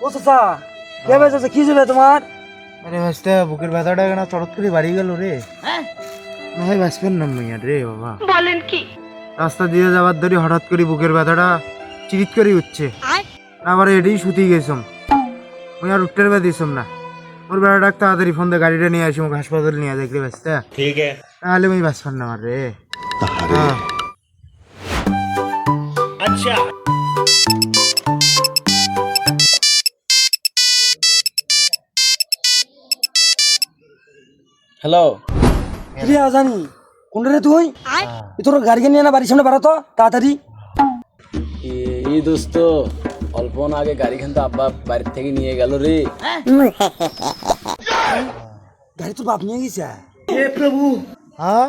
ও চাচা কে ভাই চাচা কি যাবে তোমার? আরে ভাইস্তা বুকের ব্যথাটা কেন চড়ত করে বাড়ি গেল রে। না ভাই বাঁচবেন না মুইয়া রে বাবা। বলেন কি? রাস্তা দিয়ে যাওয়ার ধরে হঠাৎ করে বুকের ব্যথাটা চিরিত করে উঠছে। আবার এটাই শুতি গেছম, মুই আর উঠতে দিছম না। ওর বেড়াটা তাড়াতাড়ি ফোন দিয়ে গাড়িটা নিয়ে আসি, মুখ হাসপাতাল নিয়ে যাই রে বাঁচতে। ठीक है। তাহলে মুই বাঁচবেন না আমার রে। হ্যাঁ। अच्छा হ্যালো। রিয়া জানি কোন রে তুই? তোর গাড়ি নিয়ে না বাড়ির সামনে বাড়া তো তাড়াতাড়ি। এই দোস্ত অল্প না আগে গাড়ি কিন্তু আব্বা বাড়ির থেকে নিয়ে গেল রে। গাড়ি তোর বাপ নিয়ে গেছে। হ্যাঁ